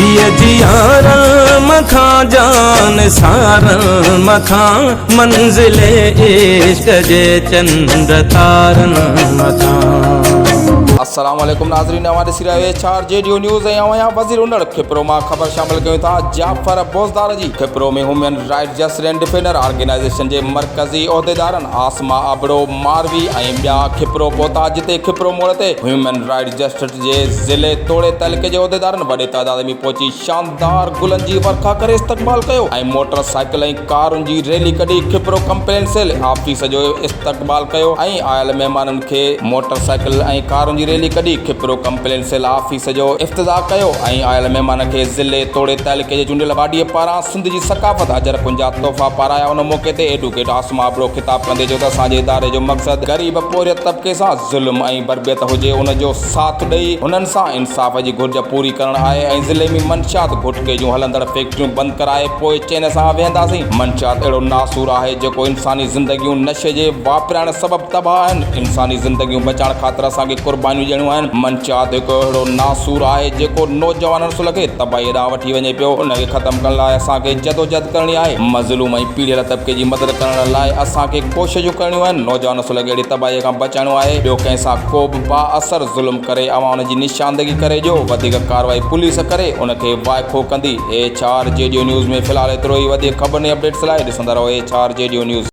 जिया जियारन मखा जान सारन मखा मंजिले इश्क जे चंद तारन मखा। अस्सलाम वालेकुम नाज़रीन, हमारे सिरा चार जेडियो न्यूज़ है यहाँ वज़ीर उनड़ खिपरो मां ख़बर शामिल कयूं था। जाफ़र बोज़दार जी खिपरो में human right justice and defender organisation जे मरकज़ी उहदेदारन आसमा अबड़ो मारवी ऐं ॿिया खिपरो पहुता, जिते खिपरो मोड़ ते ह्यूमन राइट जस्टिस जे ज़िले तोड़े तहलके जे उहदेदारन वॾे तादाद में पहुची शानदार गुलन जी वर्खा करे इस्तक़बाल कयो ऐं मोटरसाइकिल ऐं कारुनि जी रैली कढी खिपरो कंप्लेंट सेल ऑफिस जो इस्तक़बाल कयो ऐं आयल महिमाननि खे मोटरसाइकिल ऐं कारुनि जी रैली कढी खिपरो कंप्लेंट सेल ऑफिस जो इफ्तिताह कयो ऐं आयल महिमान खे ज़िले तोड़े तहलके जे चूंडियल बाडीअ पारां सिंध जी सकाफ़त अजर कुंजा तोहफ़ा पाराया। उन मौक़े ते एडवोकेट आसमा अबड़ो ख़िताब कंदे चयो त असांजे इदारे जो मक़सदु ग़रीब पोरियत तबिके सां ज़ुल्म ऐं बरबियत हुजे उन जो साथ ॾेई हुननि सां इंसाफ़ जी घुर्ज पूरी करणु आहे ऐं ज़िले में मंशियात गुटके जूं हलंदड़ फैक्ट्रियूं बंदि कराए पोइ चैन सां वेहंदासीं। मंशियात अहिड़ो नासूर आहे जेको इंसानी ज़िंदगियूं नशे जे वापिराइण सबबु तबाह आहिनि। इंसानी ज़िंदगियूं बचाइण ख़ातिर असांखे क़ुर्बानियूं ॾियणियूं आहिनि। मंशियात हिकु अहिड़ो नासूर आहे जेको नौजवान नसुल खे तबाही ॾांहुं वठी वञे पियो। उनखे ख़तमु करण लाइ असांखे जदोजहद करणी आहे। मज़लूम ऐं पीड़ियल तबिके जी मदद करण लाइ असांखे कोशिशूं करणियूं आहिनि। नौजवान नसुल खे अहिड़ी तबाहीअ खां बचाइणो आहे। ॿियो कंहिं सां को बि बाअसर ज़ुल्म करे अवां उनजी निशानदगी करे ॾियो। वधीक कार्रवाई पुलिस करे उनखे वाइखो कंदी। HR जेडियो न्यूज़ में फ़िलहालु एतिरो ई। वधीक ख़बर ऐं अपडेट्स लाइ ॾिसंदा रहो HR जेडियो न्यूज़।